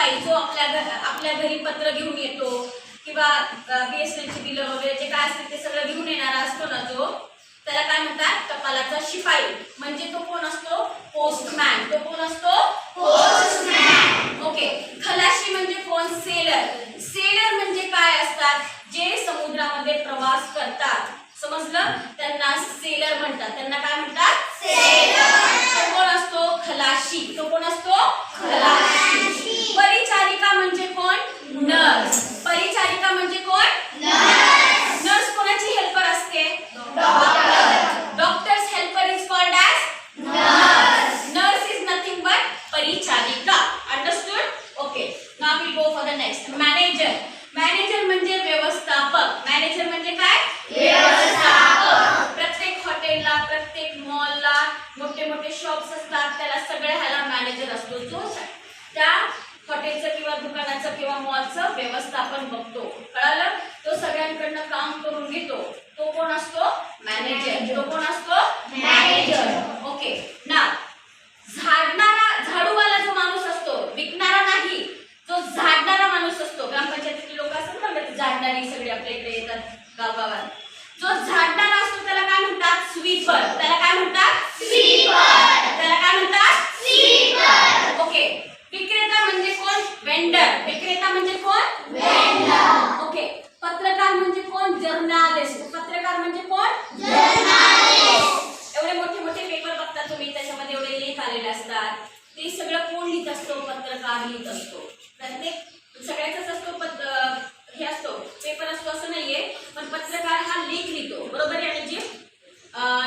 शिपाई जो आपल्या घरी पत्र घेऊन येतो किंवा BSNLची बिलं वगैरे जे काय असते ते सगळं घेऊन येणारा असतो ना जो, त्याला काय म्हणतात टपालाचा शिपाई. म्हणजे तो कोण असतो? पोस्टमॅन. तो कोण असतो? पोस्टमॅन. ओके. खलाशी म्हणजे कोण? सेलर. सेलर म्हणजे काय असतात? जे समुद्रामध्ये प्रवास करतात, समजलं? त्यांना सेलर म्हणतात. त्यांना काय म्हणतात? सेलर. तो कोण असतो? खलाशी. तो कोण असतो? खलाशी. परिचारिका म्हणजे कोण? नर्स. परिचारिका म्हणजे कोण? नर्स. नर्स कोणाची हेल्पर असते? Doctors helper is called as nurse. Nurse is nothing but परिचारिका. Understood? Okay. Now we go for the next. Manager. Manager म्हणजे व्यवस्थापक. मॅनेजर म्हणजे काय? व्यवस्थापक. प्रत्येक हॉटेलला, प्रत्येक मॉलला मोठे मोठे शॉप्स असतात, त्याला सगळ्या ह्याला मॅनेजर असतो, जो त्या हॉटेलचं किंवा दुकानाचं किंवा मॉलचं व्यवस्थापन बघतो. कळालं? तो सगळ्यांकडनं काम करून घेतो. तो कोण असतो? मॅनेजर. तो कोण असतो? मॅनेजर. ओके. नाव झाडूवाला जो माणूस असतो, विकणारा नाही, जो झाडणारा माणूस असतो. ग्रामपंचायतीतले लोक असतात ना, झाडणारी सगळे आपल्या इकडे येतात गावागावात. जो झाडणारा असतो त्याला काय म्हणतात? स्वीपर. त्याला काय म्हणतात? स्वीपर. त्याला काय म्हणतात? स्वीपर. ओके. विक्रेता म्हणजे कोण? वेंडर. विक्रेता म्हणजे कोण? वेंडर. ओके. पत्रकार म्हणजे कोण? जर्नालिस्ट. पत्रकार म्हणजे कोण? जर्नालिस्ट. एवढे मोठे मोठे पेपर बघता तुम्ही, त्याच्यामध्ये एवढे लेख आलेले असतात. ते सगळं कोण लिहित असतो? पत्रकार लिहित असतो. प्रत्येक सगळ्याचाच असतो हे असतो, पेपर असतो असं नाहीये, पण पत्रकार हा लेख लिहितो, बरोबर आहे? आणि जे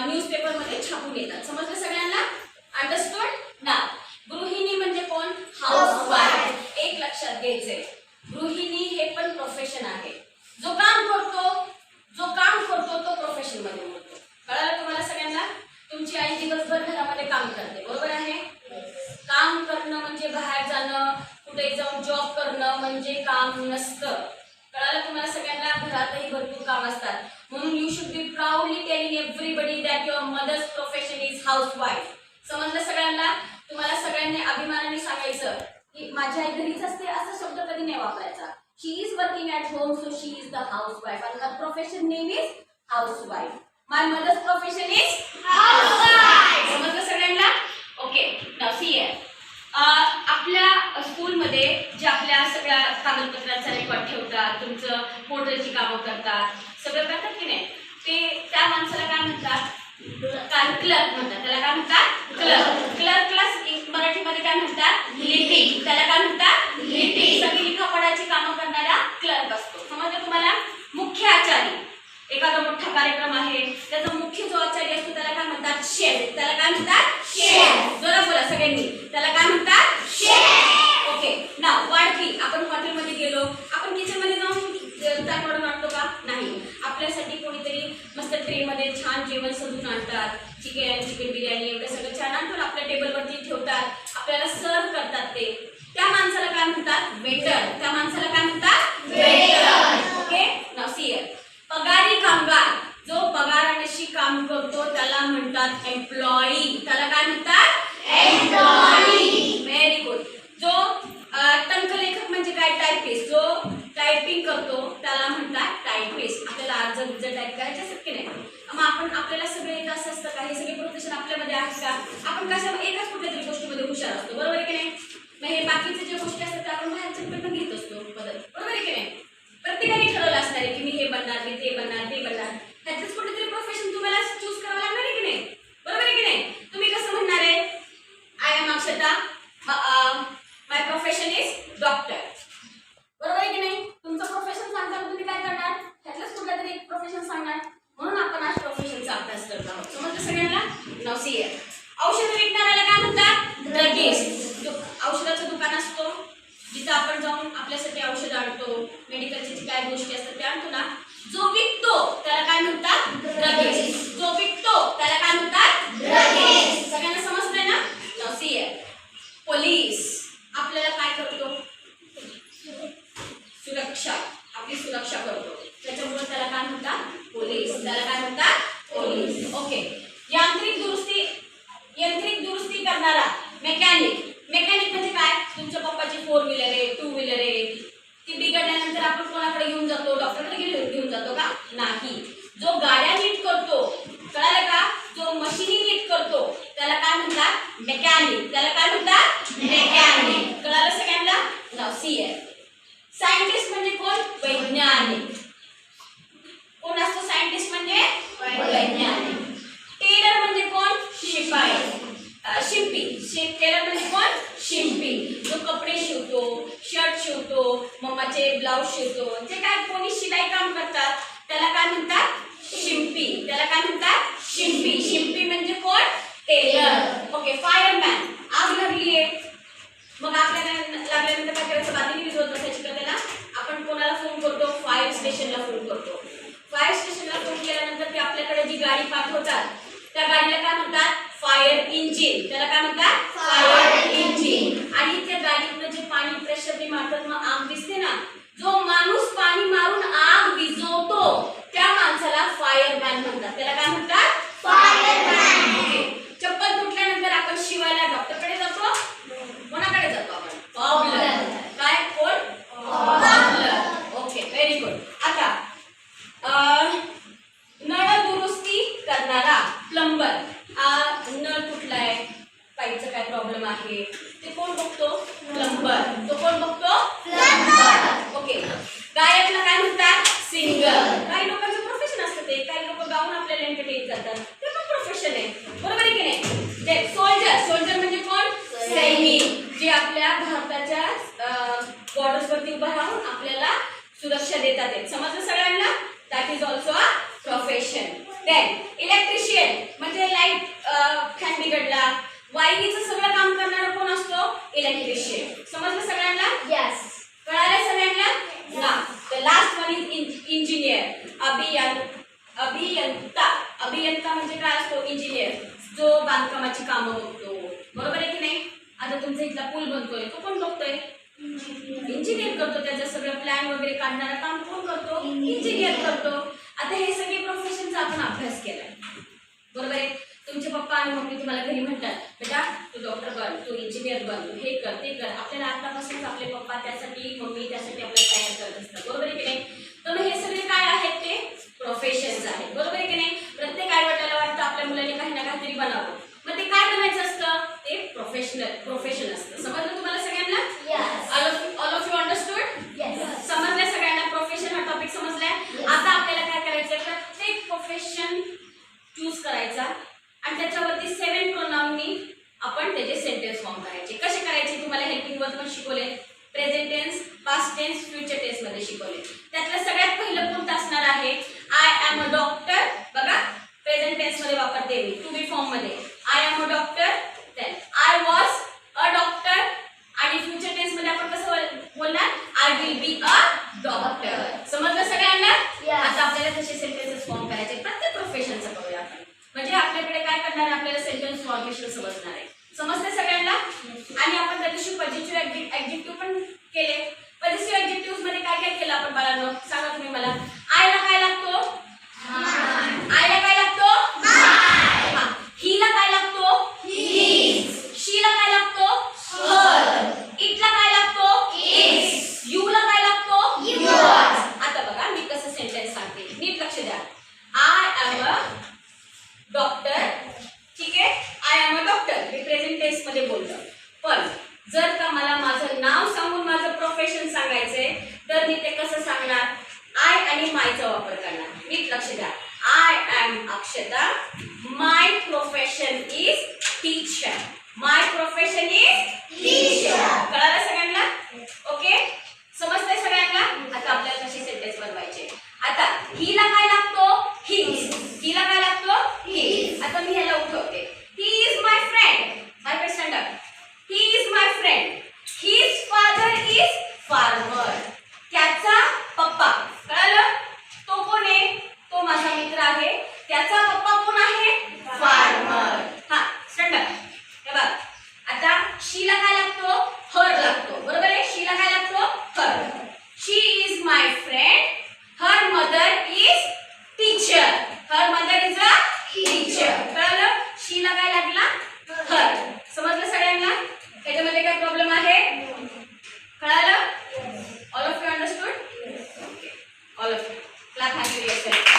न्यूजपेपर मध्ये छापून येतात. समजलं सगळ्यांना? अंडरस्टूड? ना. गृहिणी म्हणजे कोण? हाऊसवाईफ. एक लक्षात घ्यायचंय, गृहिणी हे पण प्रोफेशन आहे. जो काम करतो तो प्रोफेशन मध्ये मोडतो. कळालं तुम्हाला सगळ्यांना? तुमची आई दिवसभर घरामध्ये काम करते, बरोबर आहे? काम करणं म्हणजे बाहेर जाणं, कुठे जाऊन जॉब करणं म्हणजे काम नसतं. कळालं तुम्हाला सगळ्यांना? घरातही भरपूर काम असतात. म्हणून you should be proudly telling everybody that your mother's profession is housewife. समजलं सगळ्यांना? तुम्हाला सगळ्यांनी अभिमानाने सांगायचं की माझी आई घरीच असते असा शब्द कधी नाही वापरायचा. She is working at home, so she is the housewife and her profession name is housewife. My mother's profession is housewife. समजलं सगळ्यांना? ओके. Now see here. आपल्या स्कूलमध्ये जे आपल्या सगळ्या कागदपत्रांचा रेकॉर्ड ठेवतात, तुमचं पोर्टलची कामं करतात, सगळं करतात की नाही, ते त्या माणसाला काय म्हणतात? क्लर्क म्हणतात. त्याला काय म्हणतात? क्लर्क. क्लर्कला मराठीमध्ये काय म्हणतात? लिपिक. त्याला काय म्हणतात? लिपिक. सगळी लिखापडाची कामं करणारा क्लर्क असतो. समजलं तुम्हाला? मुख्य आचारी. एखादा मोठा कार्यक्रम आहे, त्याचा मुख्य जो आचारी असतो त्याला काय म्हणतात? शेफ. त्याला काय म्हणतात? शेफ. जोरात बोला सगळ्यांनी. त्याला काय म्हणतात? शेफ. ओके. नाव वाढती. आपण हॉटेलमध्ये गेलो, आपण किचनमध्ये जाऊन ताट वाढून आणतो का? नाही. आपल्यासाठी कोणीतरी मस्त ट्रेमध्ये छान जेवण सजून आणतात. चिकन बिर्याणी एवढं सगळं छान आणून आपल्या टेबलवरती ठेवतात, आपल्याला सर्व करतात. ते त्या माणसाला काय म्हणतात? वेटर. त्या माणसाला काय म्हणतात? Waiter. Okay. Now see here. पगारी कामगार. जो पगाराशी काम करतो त्याला म्हणतात एम्प्लॉई. त्याला काय म्हणतात? एम्प्लॉई. Very good. जो टंकलेखक म्हणजे काय? टायपिस्ट. जो टायपिंग करतो त्याला म्हणतात टायपिस्ट. आपल्याला अर्ज टाईप करायचे असतात की नाही, मग आपल्याला सगळे येत असतं का? हे सगळे प्रोफेशन आपल्यामध्ये आहेत का? आपण कशा एकाच कुठल्या तरी गोष्टीमध्ये हुशार असतो, बरोबर आहे की नाही? मग हे बाकीचे जे गोष्टी असतात त्या आपण बाहेरच्याकडनं घेत असतो बदल, बरोबर आहे की नाही? प्रत्येकाने ठरवलं असणार आहे की मी हे बनणार, मी ते बनणार, ते बनणार. त्याचंच कुठेतरी प्रोफेशन तुम्हाला चूज करावं लागणार आहे की नाही, बरोबर आहे की नाही? तुम्ही कसं म्हणणार आहे? I am Akshata, my profession is doctor, बरोबर आहे की नाही? तुमचं प्रोफेशन सांगताना तुम्ही काय करणार? त्यातलंच कुठलं तरी एक प्रोफेशन सांगणार. म्हणून आपण आज प्रोफेशनचा अभ्यास करत आहोत. समजलं सगळ्यांना? Now see here. औषध विकणाऱ्याला काय म्हणतात? ड्रगिस्ट. औषधाचं दुकान असतो जिथं आपण जाऊन आपल्यासाठी औषध आणतो, मेडिकलची जी काय गोष्टी असतात त्या आणतो ना, जो विकतो त्याला काय म्हणतात? ड्रगिस्ट. जो विकतो त्याला काय म्हणतात? ड्रगिस्ट. सगळ्यांना समजतंय ना? Now see here. पोलीस आपल्याला काय करतो? सुरक्षा. आपली सुरक्षा करतो, त्याच्यामुळे त्याला काय म्हणतात? पोलीस. त्याला काय म्हणतात? पोलीस. ओके. यांत्रिक दुरुस्ती करणारा मेकॅनिक. मेकॅनिक म्हणजे काय? तुमच्या पप्पाची 4 व्हीलर आहे, नाही. जो गाड्या नीट करतो, कळालं का, जो मशिनी नीट करतो त्याला काय म्हणतात, मेकॅनिक. त्याला काय म्हणतात, मेकॅनिक. कळालं सगळ्यांना. नाव सी आहे. सायंटिस्ट म्हणजे कोण, वैज्ञानिक. कोण असतो सायंटिस्ट म्हणजे, वैज्ञानिक. टेलर म्हणजे कोण, शिपाई. शिंपी. टेलर म्हणजे कोण, शिंपी. जो कपडे शिवतो, शर्ट शिवतो, मम्माचे ब्लाउज शिवतो, जे काय कोणी शिलाई काम करतात त्याला काय म्हणतात, शिंपी. त्याला काय म्हणतात, शिंपी. शिंपी म्हणजे कोण, टेलर. ओके. फायरमॅन. आग लागलीये, मग आपल्याला लागल्यानंतर काय करायचं, बातमी विजवत बसायची का त्याला. आपण कोणाला फोन करतो, फायर स्टेशनला फोन करतो. फायर स्टेशनला फोन केल्यानंतर ते आपल्याकडे जी गाडी पाठवतात त्या गाडीला काय म्हणतात, फायर इंजिन. त्याला काय म्हणतात, फायर इंजिन. आणि त्या गाडीतनं जे पाणी प्रेशरने मारतात मग आग दिसते ना, जो माणूस पाणी मारून आग विझवतो त्या माणसाला फायरमॅन म्हणतात. त्याला काय म्हणतात, फायरमॅन. चप्पल तुटल्यानंतर आपण शिवायला डॉक्टरकडे जातो, कोणाकडे जातो आपण, कॉबलर. काय, कोण, कॉबलर. Okay, very good. आता नळ दुरुस्ती करणारा, प्लंबर. नळ तुटलाय, पाईपचा काय प्रॉब्लेम आहे ते कोण बघतो, प्लंबर. तो कोण बघतो, प्लंबर. ओके. गायकला काय म्हणतात, सिंगर. काही लोकांचं प्रोफेशन असतं ते, काही लोक गाऊन आपल्याला एंटरटेन करतात, ते पण प्रोफेशन आहे, बरोबर आहे की नाही. सोल्जर. सोल्जर म्हणजे कोण, सैनिक, जे आपल्या भारताच्या बॉर्डर्स वरती उभा राहून आपल्याला सुरक्षा देतात. समजलं सगळ्यांना. That is also a profession. Then electrician म्हणजे लाईट फॅन बिघडला, वायरीचं सगळं काम करणारा कोण असतो, इलेक्ट्रिशियन. समजलं सगळ्यांना. यस. कळालं सगळ्यांना. ना the last one is engineer. अभियंता. अभियंता म्हणजे काय असतो, इंजिनियर, जो बांधकामाची कामं बघतो, बरोबर आहे की नाही. आता तुमचा इथला पूल बनतोय, तो कोण बघतोय, इंजिनियर करतो. त्याचं सगळं प्लॅन वगैरे काढणारा काम कोण करतो, इंजिनियर करतो. आता हे सगळे प्रोफेशनचा आपण अभ्यास केलाय, बरोबर आहे. तुमचे पप्पा आणि मम्मी तुम्हाला घरी म्हणतात, बेटा तू डॉक्टर बन, तू इंजिनियर बन, तू हे कर ते कर. आपल्याला आतापासूनच आपले पप्पा त्यासाठी, मम्मी त्यासाठी आपल्याला तयार करत असतात, बरोबर आहे की नाही. तर मग हे सगळे काय आहेत, ते प्रोफेशन्स आहेत, बरोबर आहे की नाही. प्रत्येक आई वडिलांना वाटतं आपल्या मुलाने काही ना काहीतरी बनावं, मग ते काय बनायचं असतं, ते प्रोफेशन असतं. समजलं तुम्हाला सगळ्यांना. All of you understood. समजलं सगळ्यांना. प्रोफेशन हा टॉपिक समजलाय. आता आपल्याला काय करायचं, प्रत्येक प्रोफेशन चूज करायचा आणि त्याच्यावरती 7 प्रोनाउननी आपण त्याचे सेंटेन्स फॉर्म करायचे. कसे करायचे तुम्हाला हेल्पिंग वर्ब पण शिकवले, present tense, past tense, future tense मध्ये शिकवले. त्यातलं सगळ्यात पहिलं कोणतं असणार आहे, आय एम अ डॉक्टर. बघा प्रेझेंट टेन्स मध्ये वापरते मी, टू बी फॉर्म मध्ये I am a doctor, then I was a doctor. आणि फ्युचर टेन्स मध्ये आपण कसं बोलणार, I will be a doctor. समजलं सगळ्यांना. आता आपल्याला तसे सेंटेन्सेस फॉर्म करायचे, प्रत्येक प्रोफेशनचं करूया आपण, म्हणजे आपल्याकडे काय करणार आहे, आपल्याला सेंटेन्स फॉर्मेशन समजणार आहे. समजलं सगळ्यांना. आणि आपण त्या दिवशी पॉझिटिव्ह ऍडजेक्टिव्ह पण केले. पॉझिटिव्ह ऍडजेक्टिव्ह मध्ये काय काय केलं आपण बाळांनो, सांगा तुम्ही मला. आयला काय लागतो, आयला काय लागतो, हिला काय लागतो, शीला काय लागतो, इटला काय लागतो, यूला काय लागतो, आता बघा मी कसं सेंटेन्स सांगते, नीट लक्ष द्या. आय एम अ डॉक्टर, ठीक आहे. आय एम अ डॉक्टर मी प्रेझेंट टेन्स मध्ये बोलतो. पण जर का मला माझं नाव सांगून माझं प्रोफेशन सांगायचंय तर मी ते कसं सांगणार, आय आणि मायचा वापर करणार. नीट लक्ष द्या. I am Akshata, my profession is teacher. My profession is teacher. कळालं सगळ्यांना. ओके, समजतंय सगळ्यांना. आता आपल्याला कसे सेंटेन्स बनवायचे. आता हिला काय लागतो, हिला काय लागतो, आता मी ह्याला उठवते. He is my friend. My friend stand up. He is my friend. His father is farmer. त्याचा पप्पा, कळालं, तो कोण आहे, तो माझा मित्र आहे. त्याचा पप्पा कोण आहे, फार्मर. हा स्टँड अप. हे बघ, आता शीला काय लागतो, हर लागतो, बरोबर आहे. शीला काय लागतो, her. She is my friend. Her mother is teacher. Her mother is a teacher. कळलं. शीला काय लागला, हर. समजलं सगळ्यांना. त्याच्यामध्ये काय प्रॉब्लेम आहे, कळालं. All of you understood. All of you clap hand.